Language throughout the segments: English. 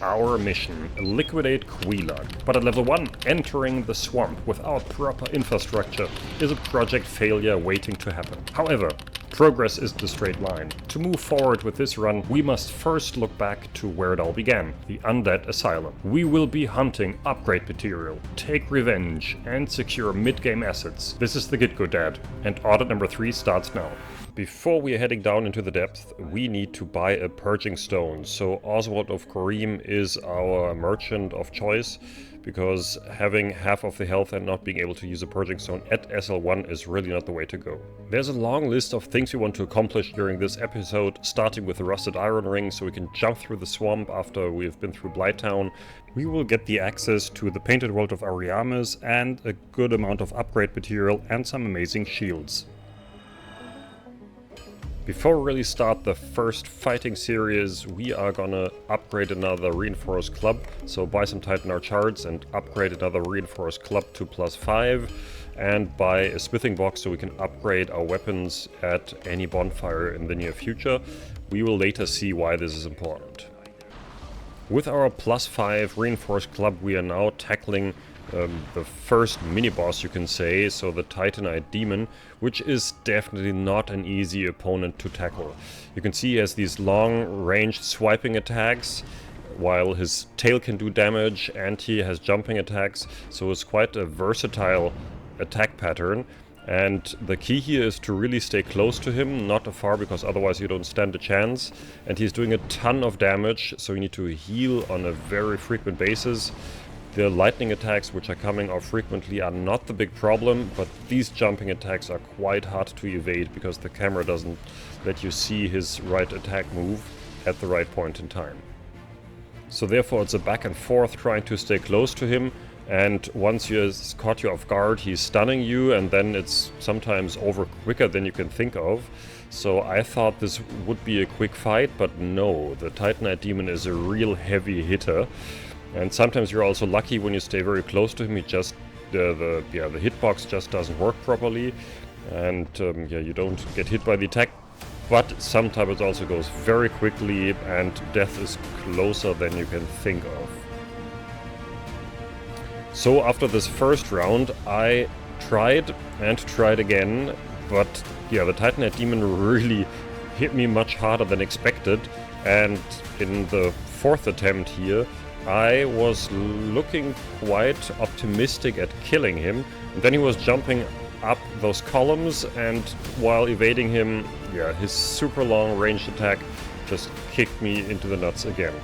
Our mission, liquidate Quelaag. But at level 1, entering the swamp without proper infrastructure is a project failure waiting to happen. However, progress is the straight line. To move forward with this run, we must first look back to where it all began, the Undead Asylum. We will be hunting upgrade material, take revenge, and secure mid-game assets. This is the Get-Go Dad, and audit number 3 starts now. Before we are heading down into the depth, we need to buy a purging stone. So Oswald of Kareem is our merchant of choice, because having half of the health and not being able to use a purging stone at SL1 is really not the way to go. There's a long list of things we want to accomplish during this episode, starting with the rusted iron ring so we can jump through the swamp after we've been through Blighttown. We will get the access to the painted world of Ariamis and a good amount of upgrade material and some amazing shields. Before we really start the first fighting series, we are gonna upgrade another reinforced club. So buy some Titanite shards and upgrade another reinforced club to +5. And buy a smithing box so we can upgrade our weapons at any bonfire in the near future. We will later see why this is important. With our +5 reinforced club, we are now tackling the first mini-boss, you can say, so the Titanite demon, which is definitely not an easy opponent to tackle. You can see he has these long-range swiping attacks, while his tail can do damage, and he has jumping attacks, so it's quite a versatile attack pattern. And the key here is to really stay close to him, not afar, because otherwise you don't stand a chance. And he's doing a ton of damage, so you need to heal on a very frequent basis. The lightning attacks which are coming off frequently are not the big problem, but these jumping attacks are quite hard to evade because the camera doesn't let you see his right attack move at the right point in time. So therefore it's a back and forth trying to stay close to him, and once he has caught you off guard, he's stunning you, and then it's sometimes over quicker than you can think of. So I thought this would be a quick fight, but no, the Titanite demon is a real heavy hitter. And sometimes you're also lucky when you stay very close to him. He just the hitbox just doesn't work properly, and you don't get hit by the attack. But sometimes it also goes very quickly, and death is closer than you can think of. So after this first round, I tried and tried again, but yeah, the Titanite demon really hit me much harder than expected. And in the fourth attempt here, I was looking quite optimistic at killing him, and then he was jumping up those columns, and while evading him, his super long ranged attack just kicked me into the nuts again.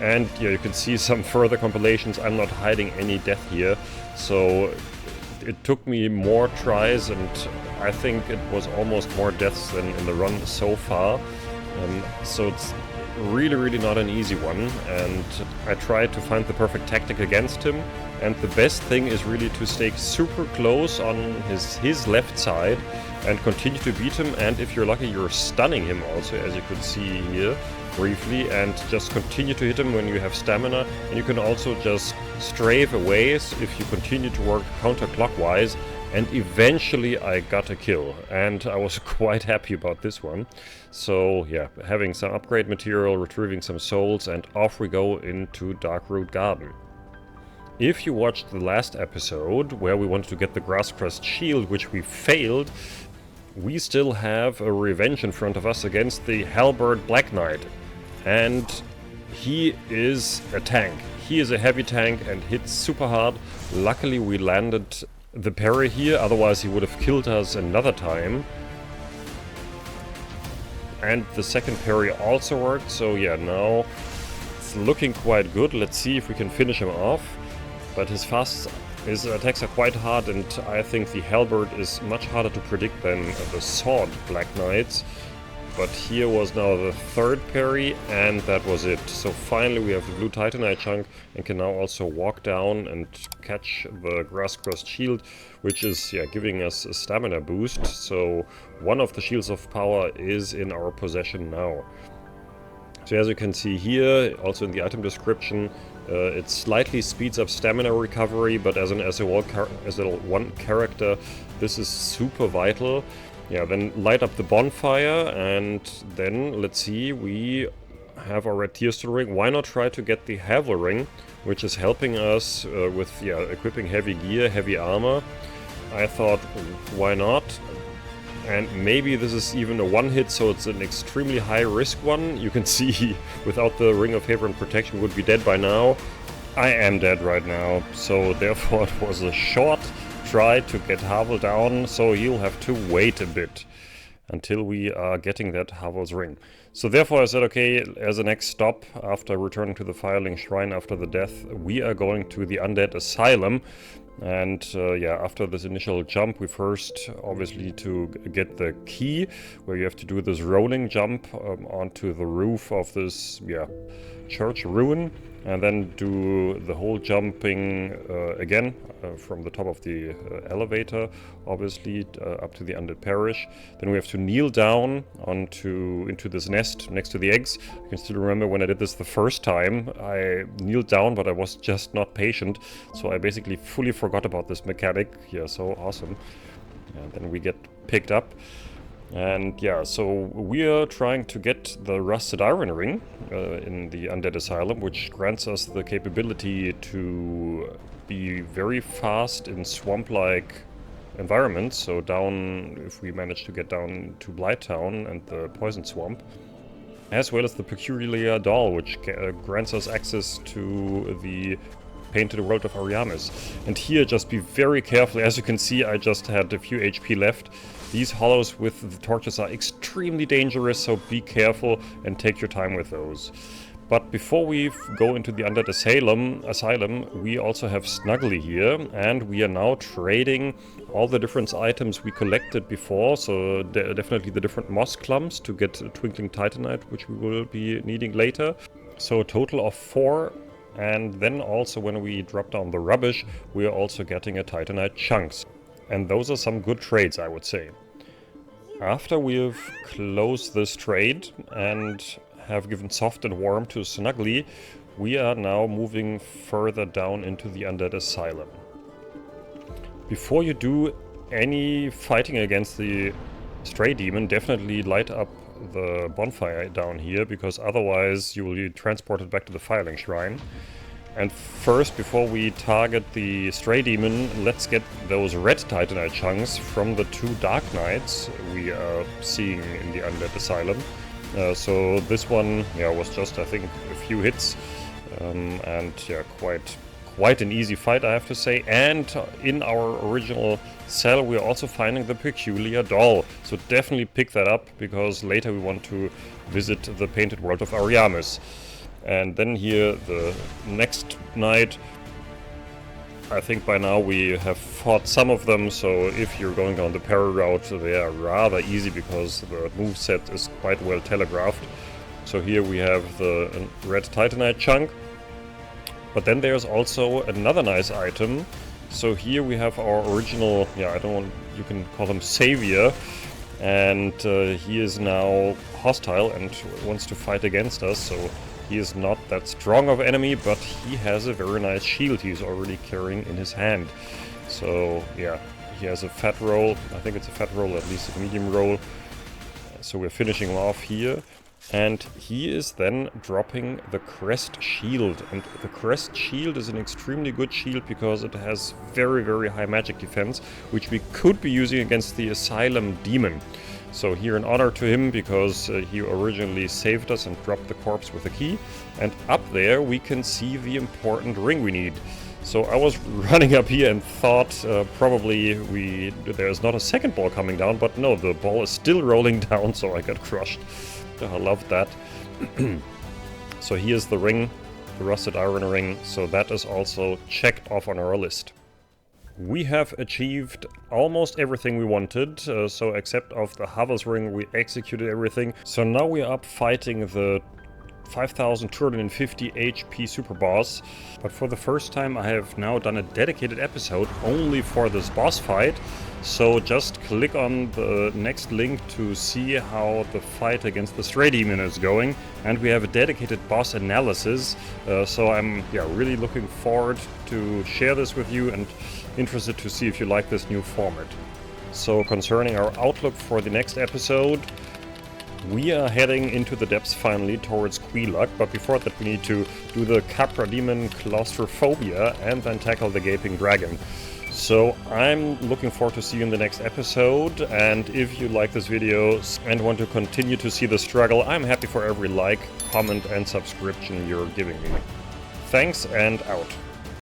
And you can see some further compilations. I'm not hiding any death here, so it took me more tries, and I think it was almost more deaths than in the run so far. So it's really not an easy one, and I tried to find the perfect tactic against him, and the best thing is really to stay super close on his left side and continue to beat him, and if you're lucky you're stunning him also, as you could see here briefly, and just continue to hit him when you have stamina. And you can also just strafe away if you continue to work counterclockwise. And eventually I got a kill, and I was quite happy about this one. So yeah, having some upgrade material, retrieving some souls, and off we go into Darkroot Garden. If you watched the last episode, where we wanted to get the Grass-Crest Shield, which we failed, we still have a revenge in front of us against the Halberd Black Knight. And he is a tank. He is a heavy tank and hits super hard. Luckily we landed the parry here, otherwise he would have killed us another time. And the second parry also worked, so yeah, now it's looking quite good. Let's see if we can finish him off. But his attacks are quite hard, and I think the Halberd is much harder to predict than the Sword Black Knights. But here was now the third parry, and that was it. So finally we have the blue Titanite chunk and can now also walk down and catch the Grass-Crest Shield, which is giving us a stamina boost. So one of the Shields of Power is in our possession now. So as you can see here, also in the item description, it slightly speeds up stamina recovery, but as an SL1 character, this is super vital. Yeah, then light up the bonfire, and then let's see, we have our red tier steel ring, why not try to get the Havel ring, which is helping us with equipping heavy gear, heavy armor. I thought, why not? And maybe this is even a one-hit, so it's an extremely high-risk one. You can see, without the Ring of Favor and Protection, would be dead by now. I am dead right now, so therefore it was a short try to get Havel down, so he'll have to wait a bit until we are getting that Havel's ring. So therefore I said, okay, as a next stop, after returning to the Fireling Shrine after the death, we are going to the Undead Asylum. And yeah, after this initial jump, we first obviously to get the key, where you have to do this rolling jump onto the roof of this church ruin, and then do the whole jumping again from the top of the elevator, obviously up to the Undead Parish. Then we have to kneel down into this nest next to the eggs. I can still remember when I did this the first time. I kneeled down, but I was just not patient, so I basically fully forgot about this mechanic. Yeah, so awesome. And then we get picked up. And yeah, so we are trying to get the Rusted Iron Ring in the Undead Asylum, which grants us the capability to be very fast in swamp-like environments. So down, if we manage to get down to Blighttown and the Poison Swamp, as well as the Peculiar Doll, which grants us access to the Painted World of Ariamis. And here, just be very careful. As you can see, I just had a few HP left. These hollows with the torches are extremely dangerous, so be careful and take your time with those. But before we go into the Undead Asylum, we also have Snuggly here, and we are now trading all the different items we collected before, so definitely the different moss clumps to get Twinkling Titanite, which we will be needing later. So a total of 4, and then also when we drop down the rubbish, we are also getting a Titanite chunks. And those are some good trades, I would say. After we've closed this trade and have given soft and warm to Snuggly, we are now moving further down into the Undead Asylum. Before you do any fighting against the Stray Demon, definitely light up the bonfire down here, because otherwise you will be transported back to the Fireling Shrine. And first, before we target the Stray Demon, let's get those red Titanite chunks from the 2 Dark Knights we are seeing in the Undead Asylum. So this one was just, I think, a few hits, and quite an easy fight, I have to say. And in our original cell, we're also finding the Peculiar Doll, so definitely pick that up, because later we want to visit the Painted World of Ariamis. And then here, the next night, I think by now we have fought some of them, so if you're going down the parry route, they are rather easy because the moveset is quite well telegraphed. So here we have the red Titanite chunk, but then there's also another nice item. So here we have our original, you can call him Savior, and he is now hostile and wants to fight against us, so he is not that strong of enemy, but he has a very nice shield he's already carrying in his hand. So yeah, he has a fat roll. I think it's a fat roll, at least a medium roll. So we're finishing him off here. And he is then dropping the Crest Shield. And the Crest Shield is an extremely good shield because it has very, very high magic defense, which we could be using against the Asylum Demon. So here an honor to him, because he originally saved us and dropped the corpse with a key. And up there we can see the important ring we need. So I was running up here and thought probably there's not a second ball coming down, but no, the ball is still rolling down, so I got crushed. I love that. So here's the ring, the Rusted Iron Ring, so that is also checked off on our list. We have achieved almost everything we wanted, so except of the Havel's ring, we executed everything. So now we are up fighting the 5250 HP super boss. But for the first time I have now done a dedicated episode only for this boss fight. So just click on the next link to see how the fight against the Stray Demon is going. And we have a dedicated boss analysis. So I'm really looking forward to share this with you, and interested to see if you like this new format. So concerning our outlook for the next episode, We are heading into the depths finally towards Quilak, but before that we need to do the Capra Demon Claustrophobia and then tackle the Gaping Dragon. So I'm looking forward to see you in the next episode, and if you like this video and want to continue to see the struggle, I'm happy for every like, comment and subscription you're giving me. Thanks and out.